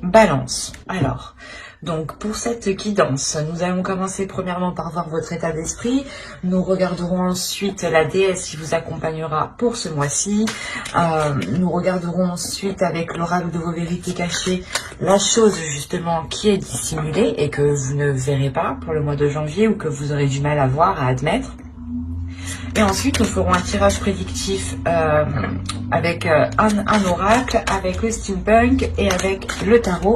Balance. Alors, donc pour cette guidance, nous allons commencer premièrement par voir votre état d'esprit. Nous regarderons ensuite la déesse qui vous accompagnera pour ce mois-ci. Nous regarderons ensuite avec l'oracle de vos vérités cachées la chose justement qui est dissimulée et que vous ne verrez pas pour le mois de janvier ou que vous aurez du mal à voir, à admettre. Et ensuite, nous ferons un tirage prédictif avec un oracle, avec le steampunk et avec le tarot.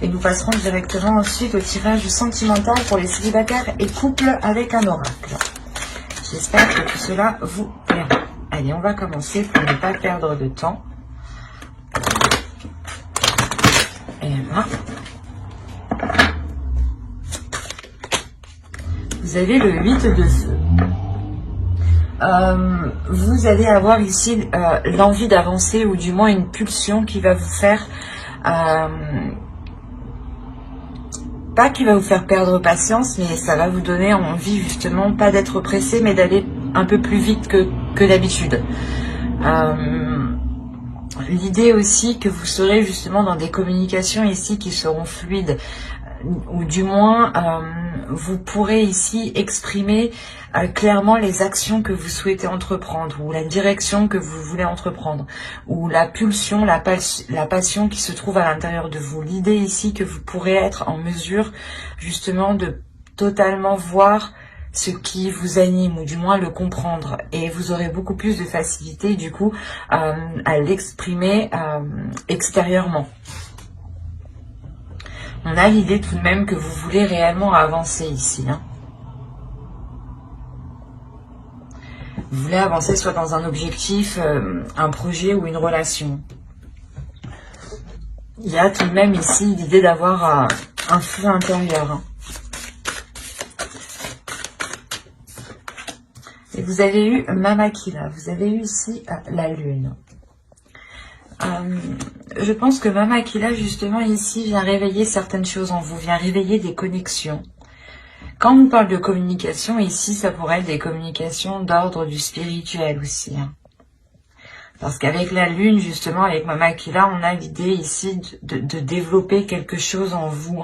Et nous passerons directement ensuite au tirage sentimental pour les célibataires et couples avec un oracle. J'espère que tout cela vous plaira. Allez, on va commencer pour ne pas perdre de temps. Et là. Vous avez le 8 de feu. Vous allez avoir ici l'envie d'avancer ou du moins une pulsion qui va vous faire pas qui va vous faire perdre patience, mais ça va vous donner envie justement pas d'être pressé mais d'aller un peu plus vite que d'habitude. L'idée aussi que vous serez justement dans des communications ici qui seront fluides, ou du moins vous pourrez ici exprimer clairement les actions que vous souhaitez entreprendre ou la direction que vous voulez entreprendre ou la pulsion, la passion qui se trouve à l'intérieur de vous. L'idée ici que vous pourrez être en mesure justement de totalement voir ce qui vous anime ou du moins le comprendre et vous aurez beaucoup plus de facilité du coup à l'exprimer extérieurement. On a l'idée tout de même que vous voulez réellement avancer ici. Vous voulez avancer soit dans un objectif, un projet ou une relation. Il y a tout de même ici l'idée d'avoir un feu intérieur. Et vous avez eu Mamakila, vous avez eu ici la lune. Je pense que Mamakila justement ici vient réveiller certaines choses en vous, vient réveiller des connexions. Quand on parle de communication, ici ça pourrait être des communications d'ordre du spirituel aussi. Parce qu'avec la lune justement, avec Mamakila, on a l'idée ici de développer quelque chose en vous,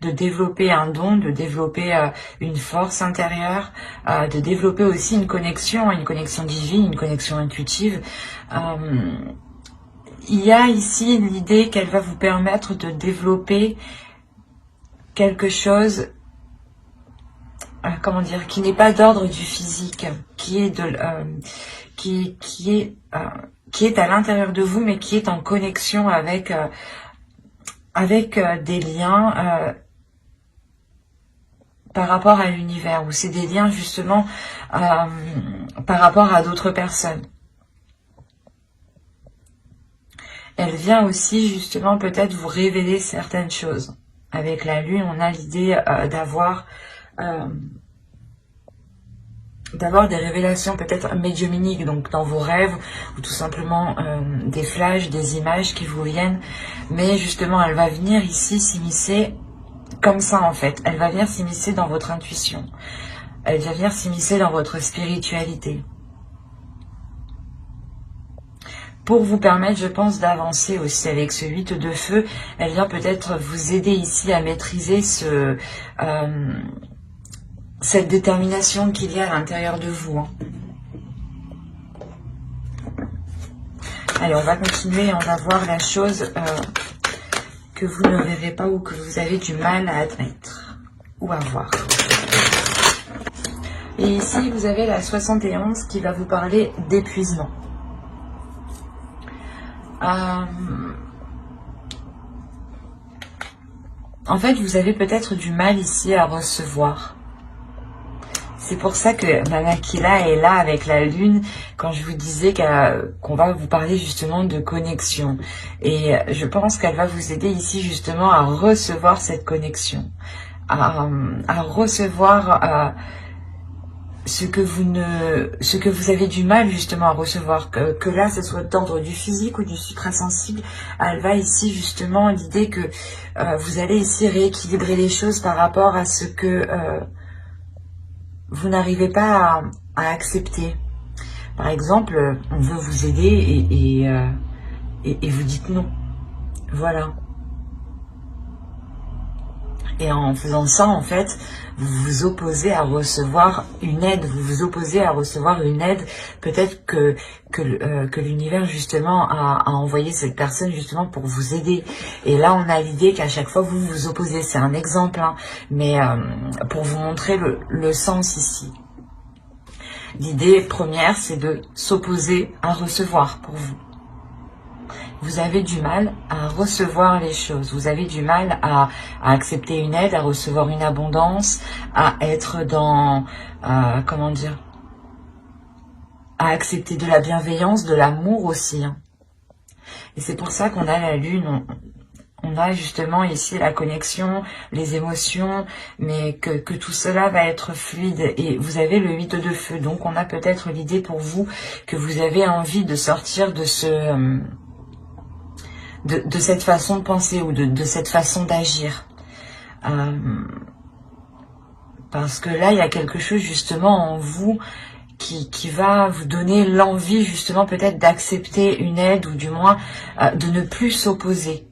de développer un don, de développer une force intérieure, de développer aussi une connexion divine, une connexion intuitive. Il y a ici l'idée qu'elle va vous permettre de développer quelque chose, comment dire, qui n'est pas d'ordre du physique, qui est à l'intérieur de vous, mais qui est en connexion avec des liens par rapport à l'univers, ou c'est des liens justement par rapport à d'autres personnes. Elle vient aussi justement peut-être vous révéler certaines choses. Avec la lune, on a l'idée d'avoir des révélations peut-être médiumniques, donc dans vos rêves, ou tout simplement des flashs, des images qui vous viennent. Mais justement, elle va venir ici s'immiscer comme ça en fait. Elle va venir s'immiscer dans votre intuition. Elle va venir s'immiscer dans votre spiritualité. Pour vous permettre, je pense, d'avancer aussi avec ce 8 de feu. Elle vient peut-être vous aider ici à maîtriser cette détermination qu'il y a à l'intérieur de vous. Allez, on va continuer et on va voir la chose que vous ne verrez pas ou que vous avez du mal à admettre ou à voir. Et ici, vous avez la 71 qui va vous parler d'épuisement. En fait, vous avez peut-être du mal ici à recevoir. C'est pour ça que Mamakila est là avec la lune, quand je vous disais qu'on va vous parler justement de connexion. Et je pense qu'elle va vous aider ici justement à recevoir cette connexion, à recevoir ce que vous avez du mal justement à recevoir, que là ce soit d'ordre du physique ou du suprasensible. Elle va ici justement l'idée que vous allez ici rééquilibrer les choses par rapport à ce que vous n'arrivez pas à accepter. Par exemple, on veut vous aider et vous dites non. Voilà. Et en faisant ça, en fait, vous vous opposez à recevoir une aide. Vous vous opposez à recevoir une aide. Peut-être que l'univers, justement, a envoyé cette personne, justement, pour vous aider. Et là, on a l'idée qu'à chaque fois, vous vous opposez. C'est un exemple, hein, mais pour vous montrer le sens ici. L'idée première, c'est de s'opposer à recevoir pour vous. Vous avez du mal à recevoir les choses. Vous avez du mal à accepter une aide, à recevoir une abondance, à être dans, comment dire, à accepter de la bienveillance, de l'amour aussi. Hein. Et c'est pour ça qu'on a la lune. On a justement ici la connexion, les émotions, mais que tout cela va être fluide. Et vous avez le 8 de feu. Donc on a peut-être l'idée pour vous que vous avez envie de sortir de ce... De cette façon de penser ou de cette façon d'agir. Parce que là, il y a quelque chose justement en vous qui va vous donner l'envie justement peut-être d'accepter une aide ou du moins de ne plus s'opposer.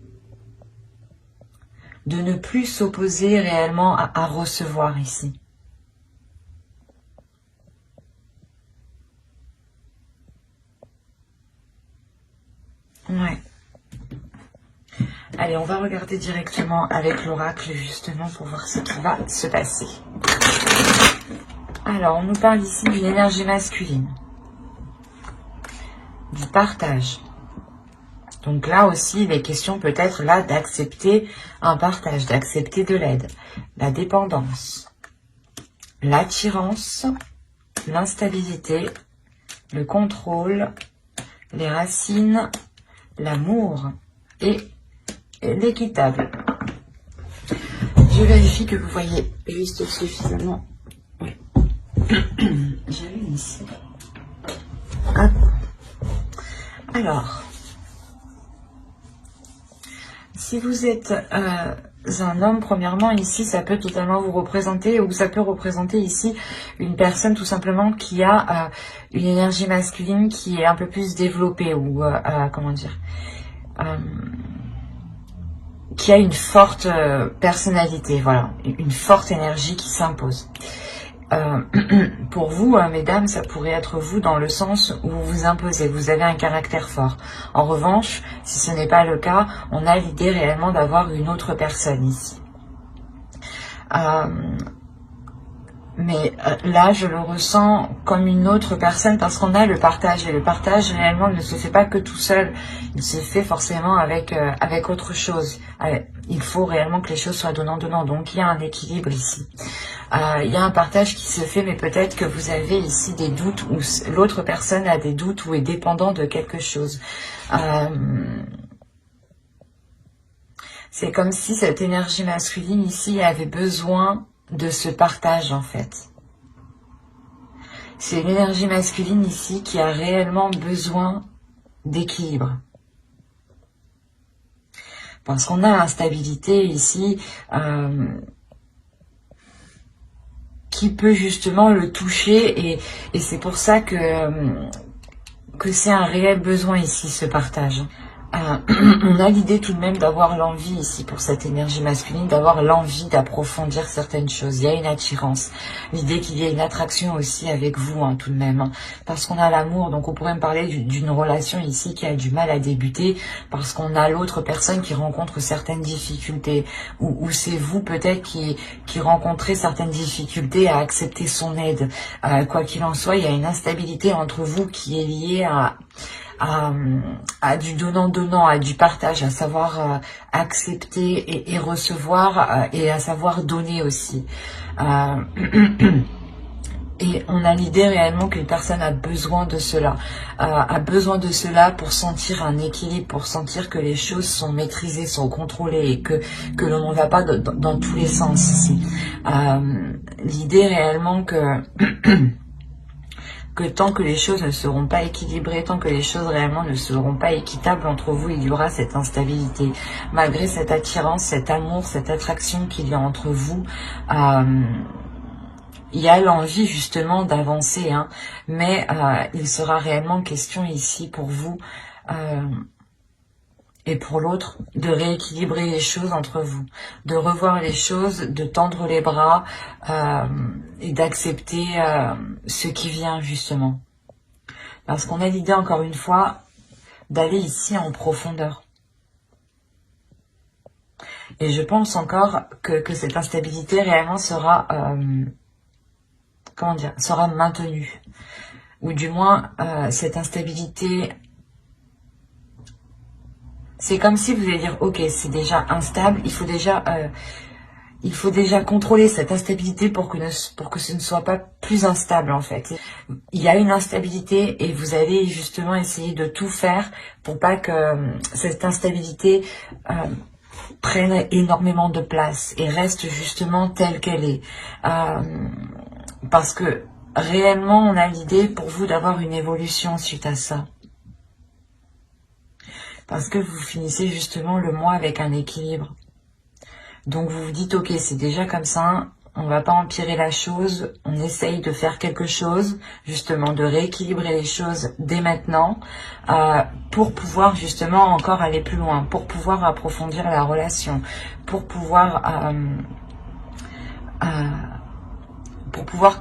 De ne plus s'opposer réellement à recevoir ici. Ouais. Allez, on va regarder directement avec l'oracle justement pour voir ce qui va se passer. Alors, on nous parle ici d'une énergie masculine, du partage. Donc là aussi, il est question peut-être là d'accepter un partage, d'accepter de l'aide, la dépendance, l'attirance, l'instabilité, le contrôle, les racines, l'amour et l'équitable. Je vérifie que vous voyez juste suffisamment. Oui. J'allume ici. Hop. Alors, si vous êtes un homme, premièrement, ici, ça peut totalement vous représenter, ou ça peut représenter ici une personne tout simplement qui a une énergie masculine qui est un peu plus développée, ou comment dire, qui a une forte personnalité, voilà, une forte énergie qui s'impose. Pour vous, mesdames, ça pourrait être vous dans le sens où vous vous imposez, vous avez un caractère fort. En revanche, si ce n'est pas le cas, on a l'idée réellement d'avoir une autre personne ici. Mais là, je le ressens comme une autre personne parce qu'on a le partage. Et le partage, réellement, ne se fait pas que tout seul. Il se fait forcément avec autre chose. Il faut réellement que les choses soient donnant-donnant. Donc, il y a un équilibre ici. Il y a un partage qui se fait, mais peut-être que vous avez ici des doutes ou l'autre personne a des doutes ou est dépendant de quelque chose. C'est comme si cette énergie masculine ici avait besoin de ce partage en fait. C'est l'énergie masculine ici qui a réellement besoin d'équilibre. Parce qu'on a l'instabilité ici qui peut justement le toucher et c'est pour ça que c'est un réel besoin ici ce partage. On a l'idée tout de même d'avoir l'envie ici pour cette énergie masculine, d'avoir l'envie d'approfondir certaines choses. Il y a une attirance, l'idée qu'il y ait une attraction aussi avec vous tout de même, hein, parce qu'on a l'amour, donc on pourrait me parler d'une relation ici qui a du mal à débuter, parce qu'on a l'autre personne qui rencontre certaines difficultés, ou c'est vous peut-être qui rencontrez certaines difficultés à accepter son aide. Quoi qu'il en soit, il y a une instabilité entre vous qui est liée à du donnant-donnant, à du partage, à savoir accepter et recevoir et à savoir donner aussi. Et on a l'idée réellement qu'une personne a besoin de cela, pour sentir un équilibre, pour sentir que les choses sont maîtrisées, sont contrôlées et que l'on ne va pas dans tous les sens ici. L'idée réellement que tant que les choses ne seront pas équilibrées, tant que les choses réellement ne seront pas équitables entre vous, il y aura cette instabilité. Malgré cette attirance, cet amour, cette attraction qu'il y a entre vous, il y a l'envie justement d'avancer, hein, mais il sera réellement question ici pour vous et pour l'autre, de rééquilibrer les choses entre vous, de revoir les choses, de tendre les bras et d'accepter ce qui vient justement. Parce qu'on a l'idée, encore une fois, d'aller ici en profondeur. Et je pense encore que cette instabilité réellement sera, comment dire, sera maintenue. Ou du moins, cette instabilité, c'est comme si vous allez dire, ok, c'est déjà instable, il faut déjà contrôler cette instabilité pour que ce ne soit pas plus instable en fait. Il y a une instabilité et vous allez justement essayer de tout faire pour pas que cette instabilité prenne énormément de place et reste justement telle qu'elle est. Parce que réellement, on a l'idée pour vous d'avoir une évolution suite à ça. Parce que vous finissez justement le mois avec un équilibre. Donc vous vous dites, ok, c'est déjà comme ça, on va pas empirer la chose, on essaye de faire quelque chose, justement de rééquilibrer les choses dès maintenant, pour pouvoir justement encore aller plus loin, pour pouvoir approfondir la relation, pour pouvoir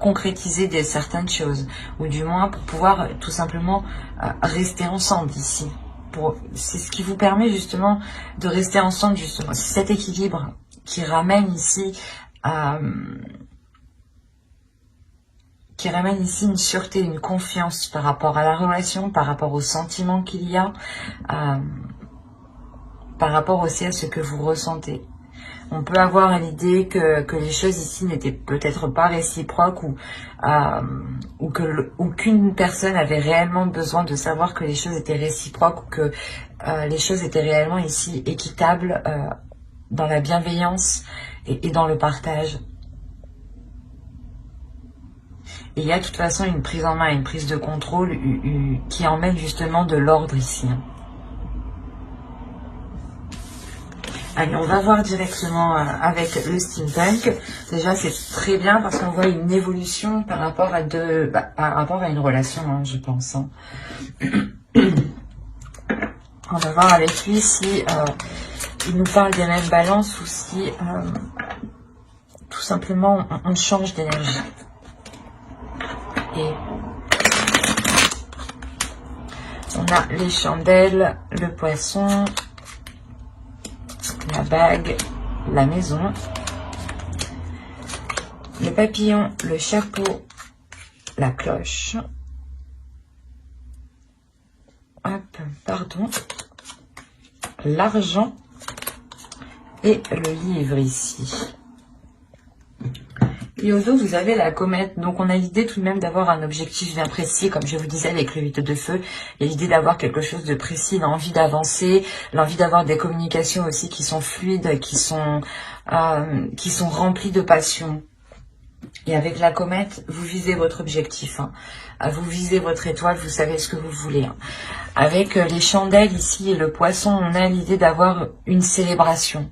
concrétiser certaines choses, ou du moins pour pouvoir tout simplement rester ensemble ici. C'est ce qui vous permet justement de rester ensemble, justement. C'est cet équilibre qui ramène ici une sûreté, une confiance par rapport à la relation, par rapport aux sentiments qu'il y a, par rapport aussi à ce que vous ressentez. On peut avoir l'idée que les choses ici n'étaient peut-être pas réciproques ou qu'une personne avait réellement besoin de savoir que les choses étaient réciproques ou que les choses étaient réellement ici équitables dans la bienveillance et dans le partage. Et il y a de toute façon une prise en main, une prise de contrôle qui emmène justement de l'ordre ici. Allez, on va voir directement avec le steampunk. Déjà, c'est très bien parce qu'on voit une évolution par rapport à une relation, hein, je pense. Hein. On va voir avec lui si il nous parle des mêmes balances ou si tout simplement on change d'énergie. Et on a les chandelles, le poisson, la bague, la maison, le papillon, le chapeau, la cloche. Hop, pardon. L'argent et le livre ici. Et au dos, vous avez la comète. Donc, on a l'idée tout de même d'avoir un objectif bien précis. Comme je vous disais avec le 8 de feu, il y a l'idée d'avoir quelque chose de précis, l'envie d'avancer, l'envie d'avoir des communications aussi qui sont fluides, qui sont remplies de passion. Et avec la comète, vous visez votre objectif. Hein. Vous visez votre étoile, vous savez ce que vous voulez. Hein. Avec les chandelles ici et le poisson, on a l'idée d'avoir une célébration.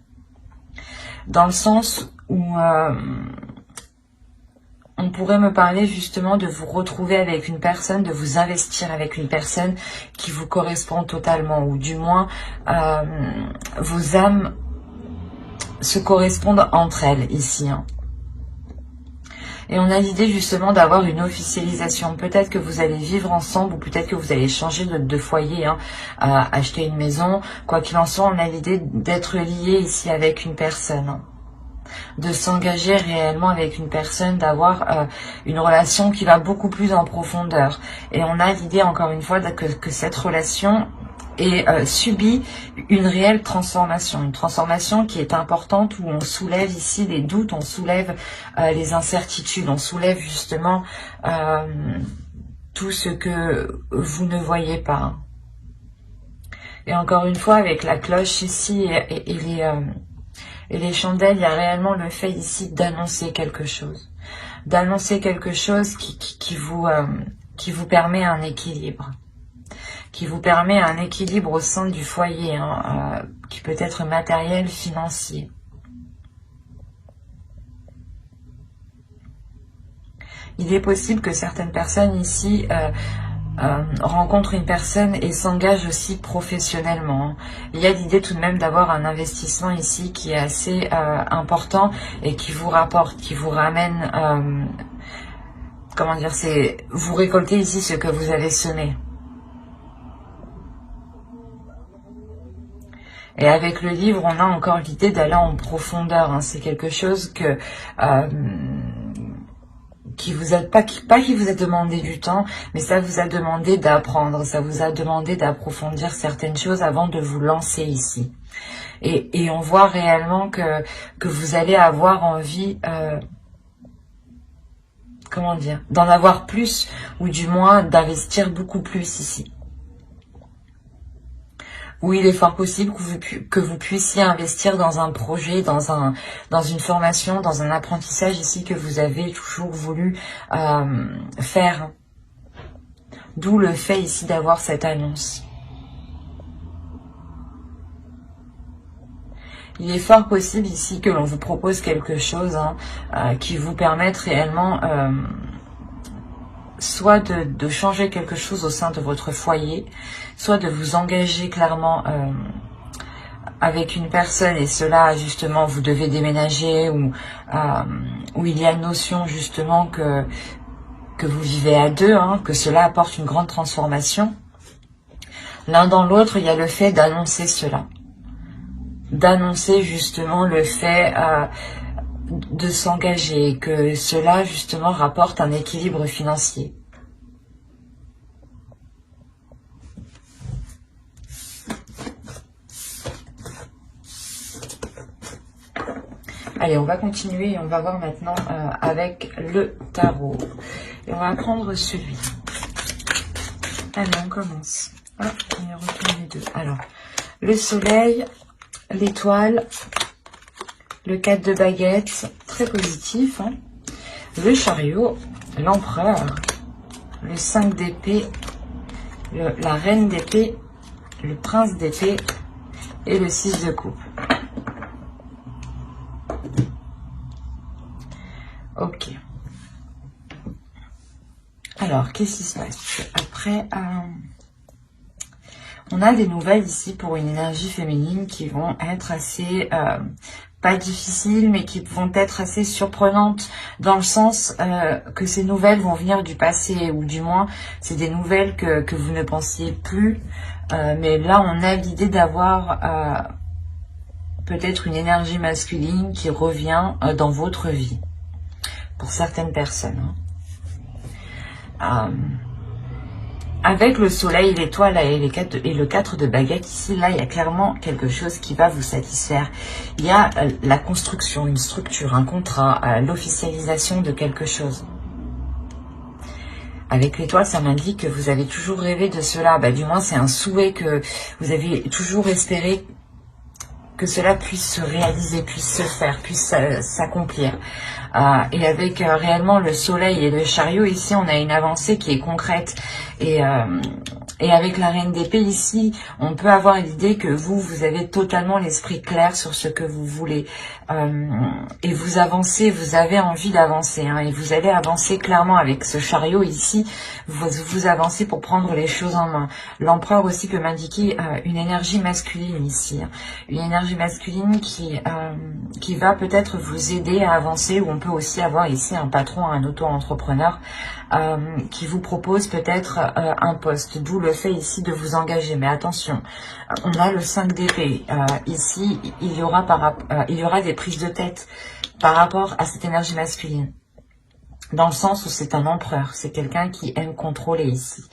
Dans le sens où on pourrait me parler justement de vous retrouver avec une personne, de vous investir avec une personne qui vous correspond totalement. Ou du moins, vos âmes se correspondent entre elles ici. Hein. Et on a l'idée justement d'avoir une officialisation. Peut-être que vous allez vivre ensemble ou peut-être que vous allez changer de foyer, hein, acheter une maison. Quoi qu'il en soit, on a l'idée d'être lié ici avec une personne. De s'engager réellement avec une personne, d'avoir une relation qui va beaucoup plus en profondeur. Et on a l'idée encore une fois que cette relation et subit une réelle transformation. Une transformation qui est importante où on soulève ici les doutes, on soulève les incertitudes, on soulève justement tout ce que vous ne voyez pas. Et encore une fois, avec la cloche ici et les chandelles, il y a réellement le fait ici d'annoncer quelque chose. D'annoncer quelque chose qui vous permet un équilibre. Qui vous permet un équilibre au sein du foyer, hein, qui peut être matériel, financier. Il est possible que certaines personnes ici rencontre une personne et s'engage aussi professionnellement. Il y a l'idée tout de même d'avoir un investissement ici qui est assez important et qui vous rapporte, qui vous ramène, comment dire, c'est vous récoltez ici ce que vous avez semé. Et avec le livre, on a encore l'idée d'aller en profondeur, hein. C'est quelque chose que qui vous a pas qui vous a demandé du temps, mais ça vous a demandé d'apprendre, ça vous a demandé d'approfondir certaines choses avant de vous lancer ici. Et on voit réellement que vous allez avoir envie, comment dire, d'en avoir plus, ou du moins d'investir beaucoup plus ici. Où il est fort possible que vous puissiez investir dans un projet, dans une formation, dans un apprentissage ici que vous avez toujours voulu faire. D'où le fait ici d'avoir cette annonce. Il est fort possible ici que l'on vous propose quelque chose qui vous permette réellement soit de changer quelque chose au sein de votre foyer, soit de vous engager clairement avec une personne, et cela justement vous devez déménager, ou il y a une notion justement que vous vivez à deux, hein, que cela apporte une grande transformation. L'un dans l'autre, il y a le fait d'annoncer cela, d'annoncer justement le fait de s'engager, que cela justement rapporte un équilibre financier. Allez, on va continuer et on va voir maintenant avec le tarot. Et on va prendre celui. Allez, on commence. Hop, on y retourne les deux. Alors, le soleil, l'étoile, le 4 de baguettes, très positif, hein. Le chariot, l'empereur, le 5 d'épée, la reine d'épée, le prince d'épée et le 6 de coupe. Ok. Alors, qu'est-ce qui se passe? Après, on a des nouvelles ici pour une énergie féminine qui vont être assez... pas difficiles, mais qui vont être assez surprenantes, dans le sens que ces nouvelles vont venir du passé, ou du moins c'est des nouvelles que vous ne pensiez plus, mais là on a l'idée d'avoir peut-être une énergie masculine qui revient dans votre vie, pour certaines personnes, hein. Avec le soleil, l'étoile et le 4 de baguette, ici, là, il y a clairement quelque chose qui va vous satisfaire. Il y a la construction, une structure, un contrat, l'officialisation de quelque chose. Avec l'étoile, ça m'indique que vous avez toujours rêvé de cela. Bah, du moins, c'est un souhait que vous avez toujours espéré que cela puisse se réaliser, puisse se faire, puisse s'accomplir. Et avec réellement le soleil et le chariot, ici, on a une avancée qui est concrète. Et avec la reine d'épée, ici, on peut avoir l'idée que vous avez totalement l'esprit clair sur ce que vous voulez. Et vous avancez, vous avez envie d'avancer, hein, et vous allez avancer clairement avec ce chariot ici. Vous avancez pour prendre les choses en main. L'empereur aussi peut m'indiquer une énergie masculine ici, hein, une énergie masculine qui va peut-être vous aider à avancer, ou on peut aussi avoir ici un patron, un auto-entrepreneur qui vous propose peut-être un poste, d'où le fait ici de vous engager. Mais attention, on a le 5 d'épée. Ici, il y aura des prises de tête par rapport à cette énergie masculine, dans le sens où c'est un empereur, c'est quelqu'un qui aime contrôler ici,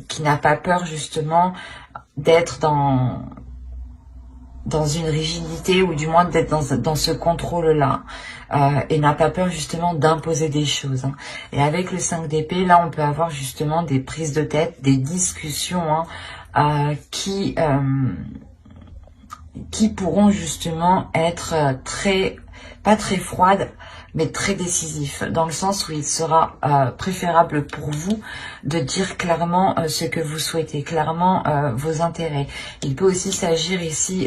qui n'a pas peur justement d'être dans une rigidité, ou du moins d'être dans ce contrôle-là, et n'a pas peur justement d'imposer des choses, hein. Et avec le 5 d'épée, là, on peut avoir justement des prises de tête, des discussions, hein, qui pourront justement être pas très froides, mais très décisif, dans le sens où il sera préférable pour vous de dire clairement ce que vous souhaitez, clairement vos intérêts. Il peut aussi s'agir ici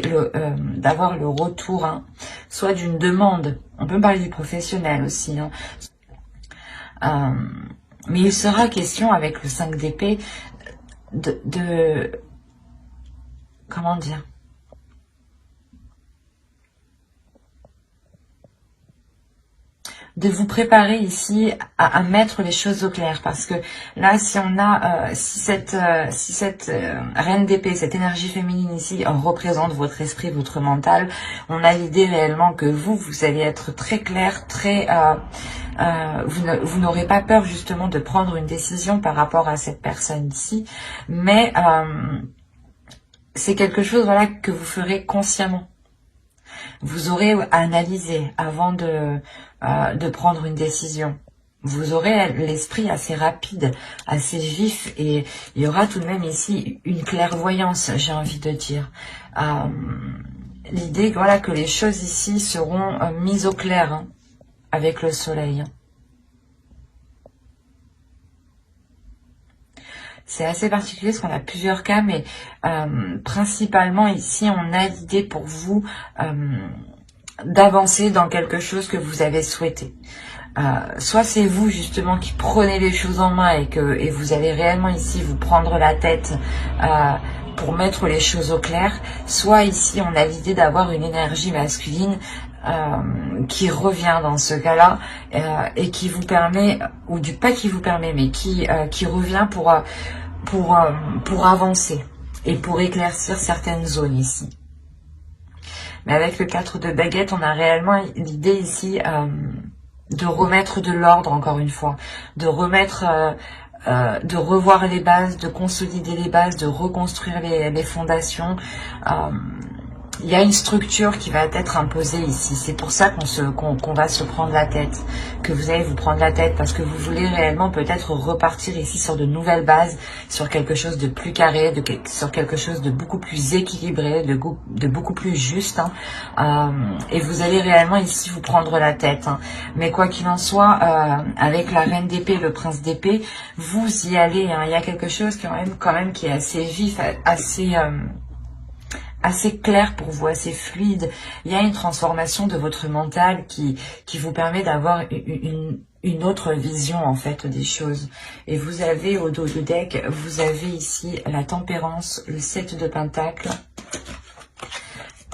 d'avoir le retour, hein, soit d'une demande, on peut parler du professionnel aussi, hein, Mais il sera question avec le 5 d'épée comment dire, de vous préparer ici à mettre les choses au clair, parce que là, si on a, si cette reine d'épée, cette énergie féminine ici, représente votre esprit, votre mental, on a l'idée réellement que vous allez être très clair, très, vous n'aurez pas peur justement de prendre une décision par rapport à cette personne ici, mais c'est quelque chose, voilà, que vous ferez consciemment. Vous aurez analysé avant de prendre une décision. Vous aurez l'esprit assez rapide, assez vif, et il y aura tout de même ici une clairvoyance, j'ai envie de dire. L'idée, voilà, que les choses ici seront mises au clair, hein, avec le soleil. C'est assez particulier parce qu'on a plusieurs cas, mais principalement ici, on a l'idée pour vous d'avancer dans quelque chose que vous avez souhaité. Soit c'est vous justement qui prenez les choses en main et vous allez réellement ici vous prendre la tête pour mettre les choses au clair, soit ici on a l'idée d'avoir une énergie masculine qui revient dans ce cas-là et qui vous permet, ou du pas qui vous permet, mais qui revient pour avancer et pour éclaircir certaines zones ici. Mais avec le 4 de baguette, on a réellement l'idée ici de remettre de l'ordre, encore une fois, de remettre, de revoir les bases, de consolider les bases, de reconstruire les fondations. Il y a une structure qui va être imposée ici. C'est pour ça qu'on va se prendre la tête, que vous allez vous prendre la tête, parce que vous voulez réellement peut-être repartir ici sur de nouvelles bases, sur quelque chose de plus carré, sur quelque chose de beaucoup plus équilibré, de beaucoup plus juste. Et vous allez réellement ici vous prendre la tête. Mais quoi qu'il en soit, avec la reine d'épée, le prince d'épée, vous y allez. Il y a quelque chose quand même qui est assez vif, assez clair pour vous, assez fluide. Il y a une transformation de votre mental qui vous permet d'avoir une autre vision en fait des choses. Et vous avez au dos du deck, vous avez ici la tempérance, le 7 de pentacles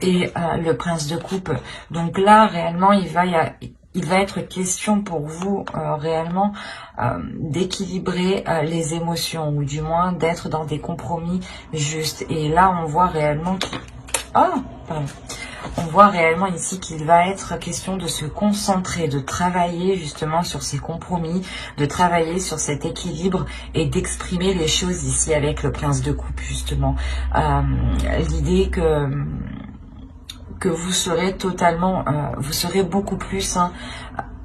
et le prince de coupe. Donc là réellement il va être question pour vous réellement d'équilibrer les émotions, ou du moins d'être dans des compromis justes. Et là, on voit réellement on voit réellement ici qu'il va être question de se concentrer, de travailler justement sur ces compromis, de travailler sur cet équilibre et d'exprimer les choses ici avec le prince de coupe justement. L'idée que vous serez totalement, vous serez beaucoup plus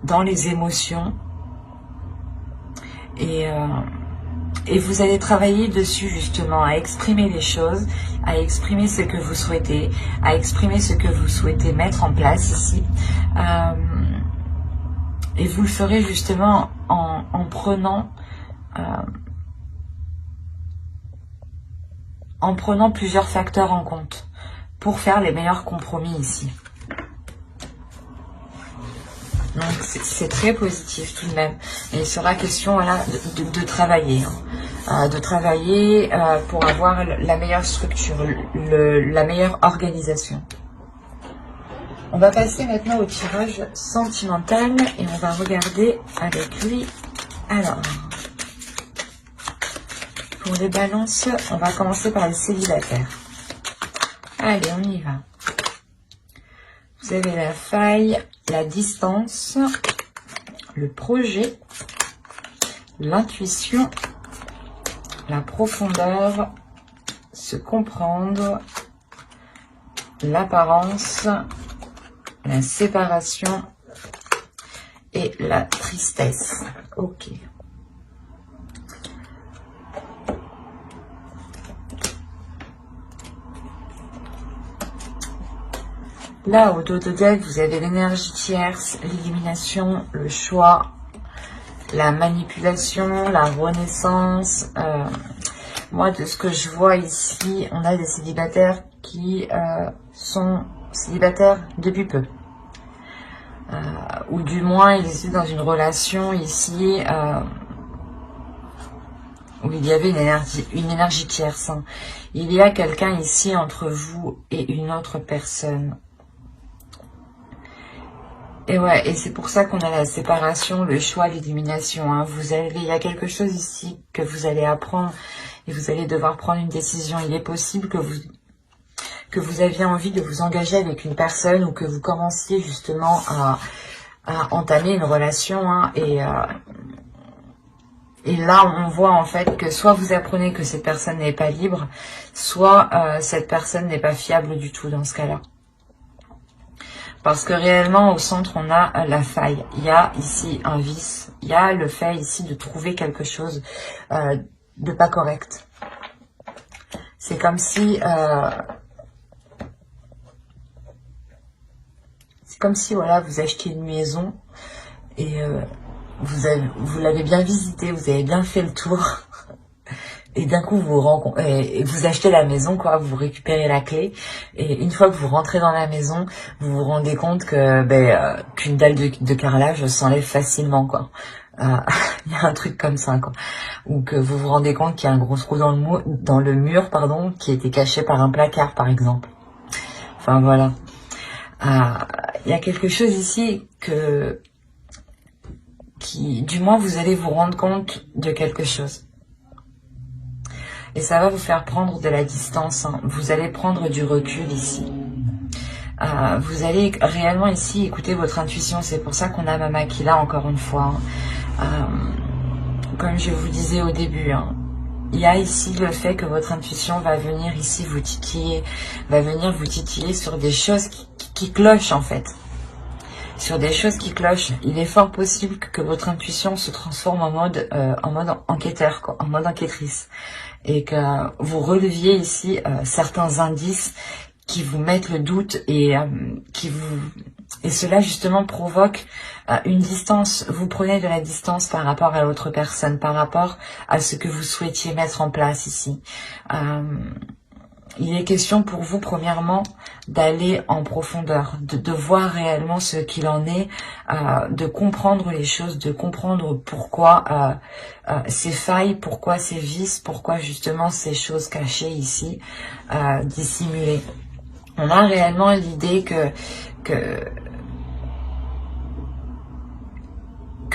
dans les émotions et vous allez travailler dessus justement, à exprimer les choses, à exprimer ce que vous souhaitez, à exprimer ce que vous souhaitez mettre en place ici. Et vous le ferez justement en prenant plusieurs facteurs en compte pour faire les meilleurs compromis ici. Donc c'est très positif tout de même. Et il sera question voilà, de travailler. De travailler pour avoir la meilleure structure, la meilleure organisation. On va passer maintenant au tirage sentimental et on va regarder avec lui. Alors, pour les balances, on va commencer par les célibataires. Allez, on y va. Vous avez la faille, la distance, le projet, l'intuition, la profondeur, se comprendre, l'apparence, la séparation et la tristesse. Ok. Là, au dos de deck, vous avez l'énergie tierce, l'élimination, le choix, la manipulation, la renaissance. Moi, de ce que je vois ici, on a des célibataires qui sont célibataires depuis peu. Ou du moins, ils étaient dans une relation ici où il y avait une énergie tierce. Hein. Il y a quelqu'un ici entre vous et une autre personne. Et ouais, et c'est pour ça qu'on a la séparation, le choix, l'élimination. Hein. Il y a quelque chose ici que vous allez apprendre et vous allez devoir prendre une décision. Il est possible que vous aviez envie de vous engager avec une personne ou que vous commenciez justement à entamer une relation. Hein, et là, on voit en fait que soit vous apprenez que cette personne n'est pas libre, soit cette personne n'est pas fiable du tout dans ce cas-là. Parce que réellement, au centre, on a la faille. Il y a ici un vice. Il y a le fait ici de trouver quelque chose de pas correct. C'est comme si... voilà, vous achetiez une maison et vous l'avez bien visitée, vous avez bien fait le tour. Et d'un coup, vous achetez la maison, quoi, vous récupérez la clé. Et une fois que vous rentrez dans la maison, vous vous rendez compte que qu'une dalle de carrelage s'enlève facilement, quoi. Il y a un truc comme ça, quoi. Ou que vous vous rendez compte qu'il y a un gros trou dans le mur, pardon, qui était caché par un placard, par exemple. Enfin, voilà. Il y a quelque chose ici du moins, vous allez vous rendre compte de quelque chose. Et ça va vous faire prendre de la distance. Hein. Vous allez prendre du recul ici. Vous allez réellement ici écouter votre intuition. C'est pour ça qu'on a Mama qui là encore une fois. Hein. Comme je vous disais au début, hein, il y a ici le fait que votre intuition va venir ici vous titiller. Va venir vous titiller sur des choses qui clochent en fait. Sur des choses qui clochent. Il est fort possible que votre intuition se transforme en mode enquêteur, quoi, en mode enquêtrice. Et que vous releviez ici certains indices qui vous mettent le doute et cela justement provoque une distance. Vous prenez de la distance par rapport à l'autre personne, par rapport à ce que vous souhaitiez mettre en place ici. Il est question pour vous, premièrement, d'aller en profondeur, de voir réellement ce qu'il en est, de comprendre les choses, de comprendre pourquoi ces failles, pourquoi ces vices, pourquoi justement ces choses cachées ici, dissimulées. On a réellement l'idée que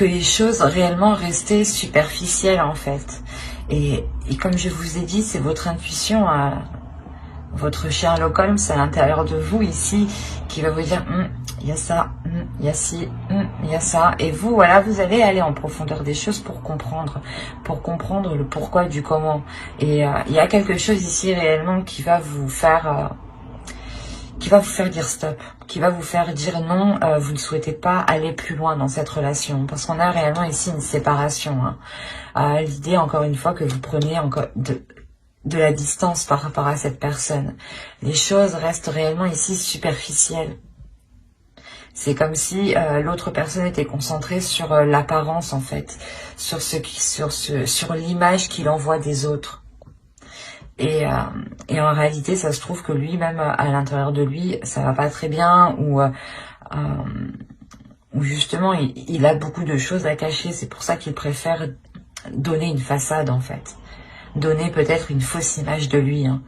les choses réellement restaient superficielles en fait. Et comme je vous ai dit, c'est votre intuition votre Sherlock Holmes à l'intérieur de vous ici qui va vous dire il y a ça, il y a ci, il y a ça, et vous voilà, vous allez aller en profondeur des choses pour comprendre le pourquoi du comment. Et il y a quelque chose ici réellement qui va vous faire dire stop, qui va vous faire dire non, vous ne souhaitez pas aller plus loin dans cette relation, parce qu'on a réellement ici une séparation. Hein. L'idée encore une fois que vous preniez encore de la distance par rapport à cette personne. Les choses restent réellement ici superficielles. C'est comme si l'autre personne était concentrée sur l'apparence en fait, sur l'image qu'il envoie des autres. Et en réalité, ça se trouve que lui-même, à l'intérieur de lui, ça va pas très bien, ou justement, il a beaucoup de choses à cacher. C'est pour ça qu'il préfère donner une façade en fait. Donner peut-être une fausse image de lui. Hein.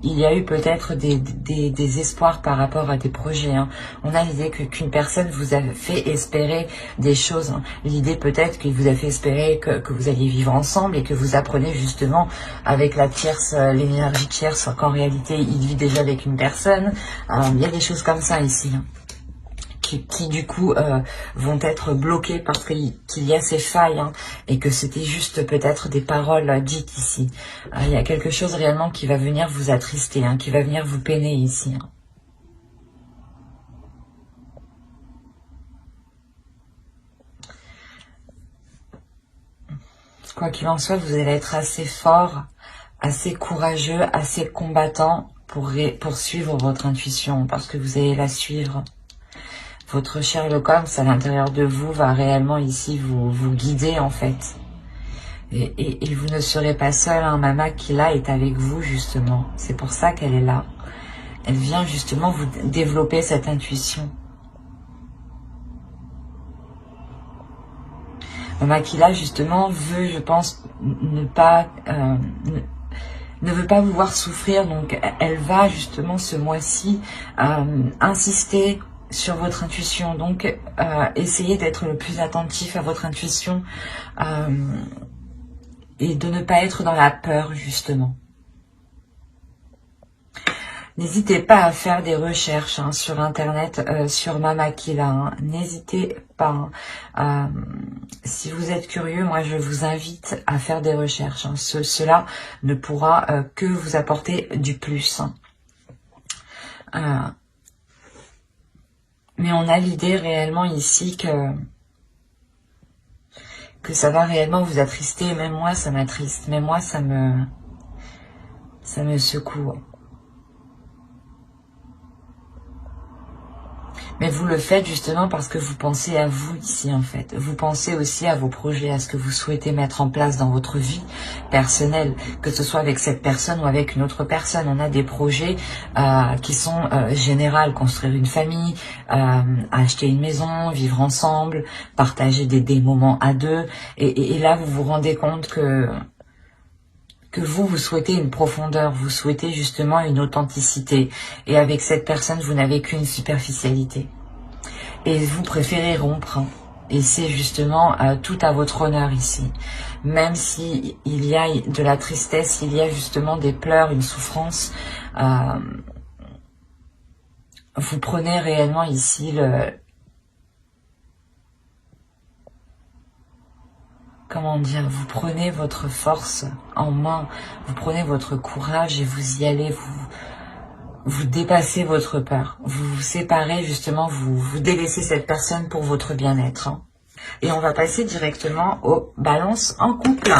Il y a eu peut-être des espoirs par rapport à des projets. Hein. On a l'idée qu'une personne vous a fait espérer des choses. Hein. L'idée peut-être qu'il vous a fait espérer que vous alliez vivre ensemble et que vous apprenez justement avec la tierce, l'énergie tierce, qu'en réalité il vit déjà avec une personne. Il y a des choses comme ça ici. Hein. Qui du coup vont être bloqués parce qu'il y a ces failles, hein, et que c'était juste peut-être des paroles dites ici. Il y a quelque chose réellement qui va venir vous attrister, hein, qui va venir vous peiner ici. Hein. Quoi qu'il en soit, vous allez être assez fort, assez courageux, assez combattant pour suivre votre intuition, parce que vous allez la suivre. Votre Sherlock Holmes à l'intérieur de vous va réellement ici vous guider en fait. Et vous ne serez pas seul, hein. Mama qui là est avec vous justement. C'est pour ça qu'elle est là. Elle vient justement vous développer cette intuition. Makila justement veut, je pense, ne veut pas vous voir souffrir, donc elle va justement ce mois-ci insister sur votre intuition, donc essayez d'être le plus attentif à votre intuition et de ne pas être dans la peur justement. N'hésitez pas à faire des recherches sur internet sur Makila, n'hésitez pas. Si vous êtes curieux, moi je vous invite à faire des recherches. Cela ne pourra que vous apporter du plus. Mais on a l'idée réellement ici que ça va réellement vous attrister. Même moi ça m'attriste, même moi ça me secoue. Mais vous le faites justement parce que vous pensez à vous ici en fait. Vous pensez aussi à vos projets, à ce que vous souhaitez mettre en place dans votre vie personnelle, que ce soit avec cette personne ou avec une autre personne. On a des projets qui sont généraux, construire une famille, acheter une maison, vivre ensemble, partager des moments à deux. Et là, vous vous rendez compte que vous souhaitez une profondeur, vous souhaitez justement une authenticité. Et avec cette personne, vous n'avez qu'une superficialité. Et vous préférez rompre. Et c'est justement tout à votre honneur ici. Même si il y a de la tristesse, il y a justement des pleurs, une souffrance, vous prenez réellement ici comment dire, vous prenez votre force en main, vous prenez votre courage et vous y allez, vous dépassez votre peur, vous vous séparez justement, vous délaissez cette personne pour votre bien-être. Et on va passer directement aux balances en couple.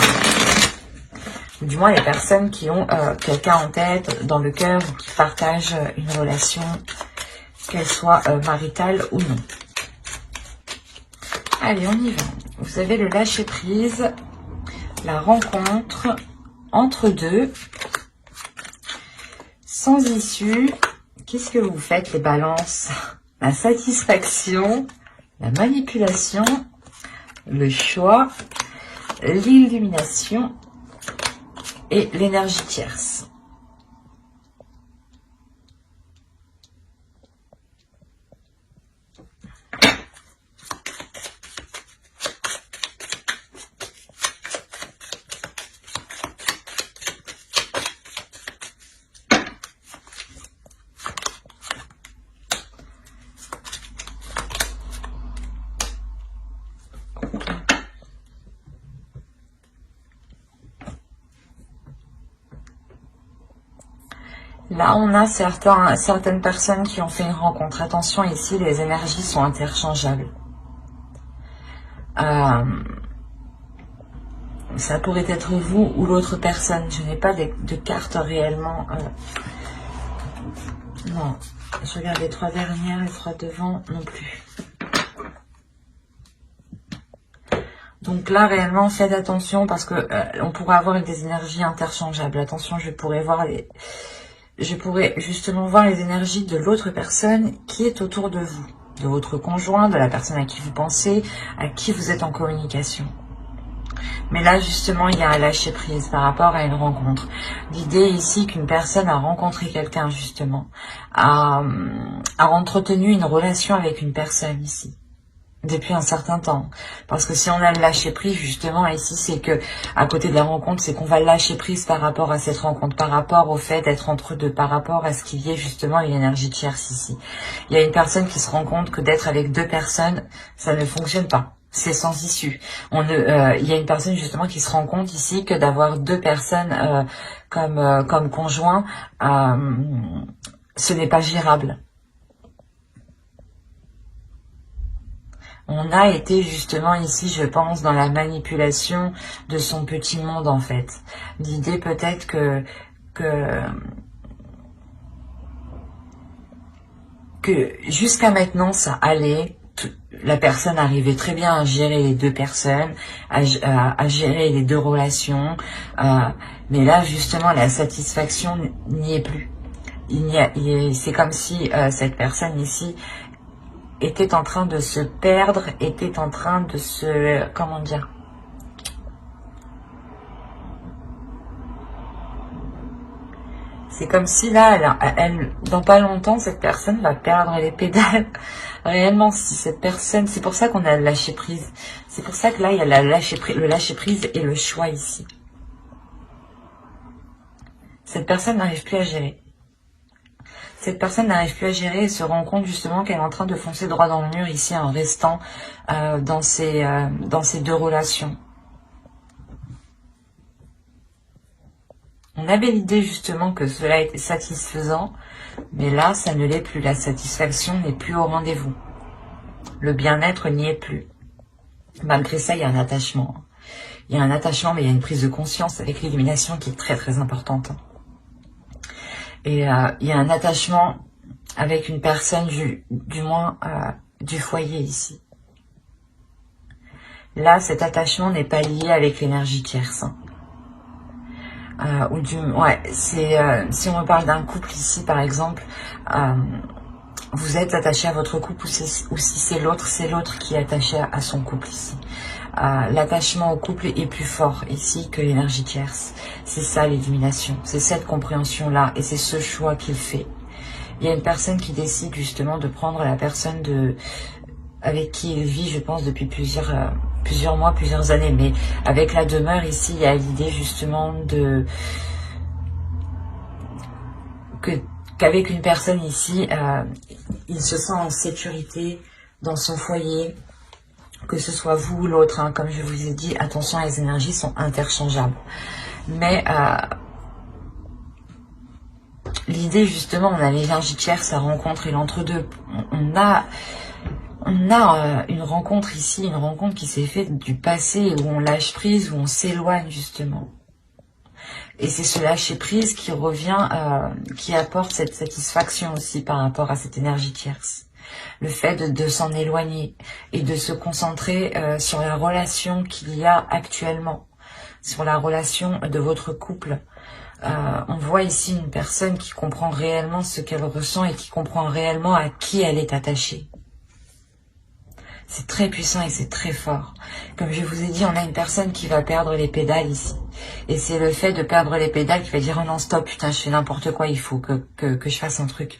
Ou du moins les personnes qui ont quelqu'un en tête, dans le cœur, qui partagent une relation, qu'elle soit maritale ou non. Allez, on y va. Vous avez le lâcher-prise, la rencontre, entre deux, sans issue. Qu'est-ce que vous faites les balances? La satisfaction, la manipulation, le choix, l'illumination et l'énergie tierce. Là, on a certaines personnes qui ont fait une rencontre. Attention, ici, les énergies sont interchangeables. Ça pourrait être vous ou l'autre personne. Je n'ai pas de cartes réellement. Non, je regarde les trois dernières, les trois devant, non plus. Donc là, réellement, faites attention parce que on pourrait avoir des énergies interchangeables. Attention, je pourrais justement voir les énergies de l'autre personne qui est autour de vous, de votre conjoint, de la personne à qui vous pensez, à qui vous êtes en communication. Mais là, justement, il y a un lâcher-prise par rapport à une rencontre. L'idée ici qu'une personne a rencontré quelqu'un, justement, a entretenu une relation avec une personne ici, depuis un certain temps. Parce que si on a le lâcher-prise, justement, ici, c'est que, à côté de la rencontre, c'est qu'on va lâcher prise par rapport à cette rencontre, par rapport au fait d'être entre deux, par rapport à ce qu'il y ait justement une énergie tierce ici. Il y a une personne qui se rend compte que d'être avec deux personnes, ça ne fonctionne pas. C'est sans issue. Il y a une personne justement qui se rend compte ici que d'avoir deux personnes comme conjoint, ce n'est pas gérable. On a été justement ici, je pense, dans la manipulation de son petit monde en fait. L'idée peut-être que jusqu'à maintenant ça allait. La personne arrivait très bien à gérer les deux personnes, à gérer les deux relations, mais là justement la satisfaction n'y est plus. C'est comme si cette personne ici était en train de se perdre, était en train de se, comment dire, C'est comme si là, dans pas longtemps, cette personne va perdre les pédales. Réellement, si cette personne, c'est pour ça qu'on a le lâcher prise. C'est pour ça que là, il y a le lâcher prise et le choix ici. Cette personne n'arrive plus à gérer. Cette personne n'arrive plus à gérer et se rend compte justement qu'elle est en train de foncer droit dans le mur ici en restant dans ces deux relations. On avait l'idée justement que cela était satisfaisant, mais là, ça ne l'est plus. La satisfaction n'est plus au rendez-vous. Le bien-être n'y est plus. Malgré ça, il y a un attachement. Il y a un attachement, mais il y a une prise de conscience avec l'illumination qui est très très importante. Et il y a un attachement avec une personne, du moins du foyer ici. Là, cet attachement n'est pas lié avec l'énergie tierce. Si on me parle d'un couple ici, par exemple, vous êtes attaché à votre couple, ou si c'est l'autre qui est attaché à son couple ici. L'attachement au couple est plus fort ici que l'énergie tierce. C'est ça l'illumination, c'est cette compréhension-là, et c'est ce choix qu'il fait. Il y a une personne qui décide justement de prendre la personne avec qui il vit, je pense, depuis plusieurs mois, plusieurs années. Mais avec la demeure ici, il y a l'idée justement qu'avec une personne ici, il se sent en sécurité dans son foyer, que ce soit vous ou l'autre. Hein. Comme je vous ai dit, attention, les énergies sont interchangeables. Mais l'idée justement, on a l'énergie tierce, sa rencontre et l'entre-deux. On a une rencontre ici, une rencontre qui s'est faite du passé, où on lâche prise, où on s'éloigne justement. Et c'est ce lâcher prise qui revient, qui apporte cette satisfaction aussi par rapport à cette énergie tierce. Le fait de s'en éloigner et de se concentrer sur la relation qu'il y a actuellement, sur la relation de votre couple. On voit ici une personne qui comprend réellement ce qu'elle ressent et qui comprend réellement à qui elle est attachée. C'est très puissant et c'est très fort. Comme je vous ai dit, on a une personne qui va perdre les pédales ici. Et c'est le fait de perdre les pédales qui va dire « Oh non, stop, putain, je fais n'importe quoi, il faut que je fasse un truc. »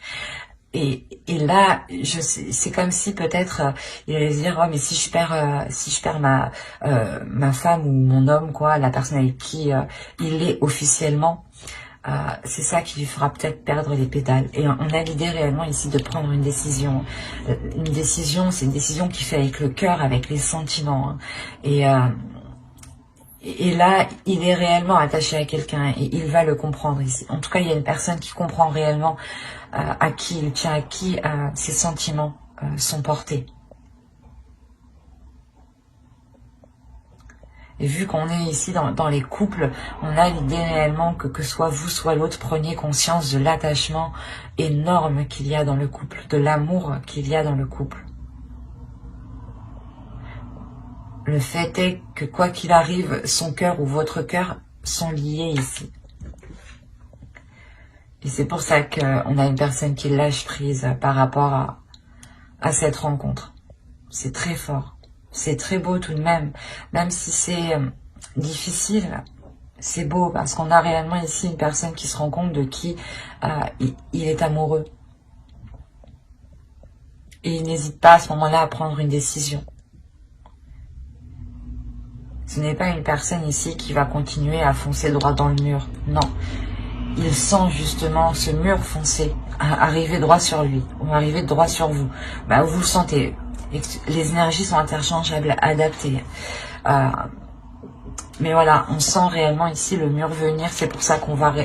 Et là, c'est comme si peut-être il allait se dire « Oh, mais si je perds ma femme ou mon homme, quoi, la personne avec qui il est officiellement, c'est ça qui lui fera peut-être perdre les pédales. » Et on a l'idée réellement ici de prendre une décision. Une décision, c'est une décision qui fait avec le cœur, avec les sentiments. Hein. Et là, il est réellement attaché à quelqu'un et il va le comprendre ici. En tout cas, il y a une personne qui comprend réellement à qui il tient, à qui ses sentiments sont portés. Et vu qu'on est ici dans les couples, on a l'idée réellement que soit vous, soit l'autre, preniez conscience de l'attachement énorme qu'il y a dans le couple, de l'amour qu'il y a dans le couple. Le fait est que quoi qu'il arrive, son cœur ou votre cœur sont liés ici. Et c'est pour ça qu'on a une personne qui lâche prise par rapport à cette rencontre. C'est très fort. C'est très beau tout de même. Même si c'est difficile, c'est beau parce qu'on a réellement ici une personne qui se rend compte de qui il est amoureux. Et il n'hésite pas à ce moment-là à prendre une décision. Ce n'est pas une personne ici qui va continuer à foncer droit dans le mur. Non. Il sent justement ce mur foncer, arriver droit sur lui, ou arriver droit sur vous. Bah, vous le sentez. Les énergies sont interchangeables, adaptées. Mais voilà, on sent réellement ici le mur venir. C'est pour ça qu'on va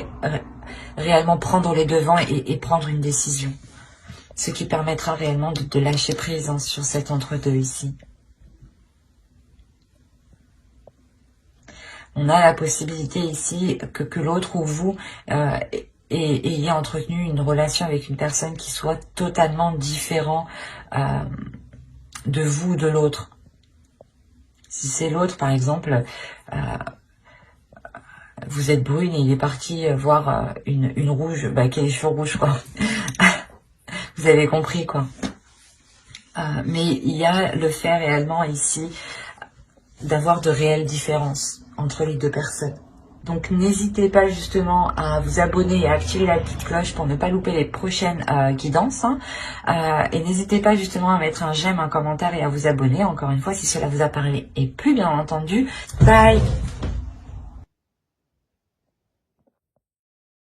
réellement prendre les devants et prendre une décision. Ce qui permettra réellement de lâcher prise sur cet entre-deux ici. On a la possibilité ici que l'autre ou vous ayez entretenu une relation avec une personne qui soit totalement différente de vous, de l'autre. Si c'est l'autre, par exemple, vous êtes brune et il est parti voir une rouge, qui a les cheveux rouges, quoi. Vous avez compris, quoi. Mais il y a le fait réellement ici d'avoir de réelles différences entre les deux personnes. Donc n'hésitez pas justement à vous abonner et à activer la petite cloche pour ne pas louper les prochaines guidances. Et n'hésitez pas justement à mettre un j'aime, un commentaire et à vous abonner, encore une fois, si cela vous a parlé et plu, bien entendu. Bye!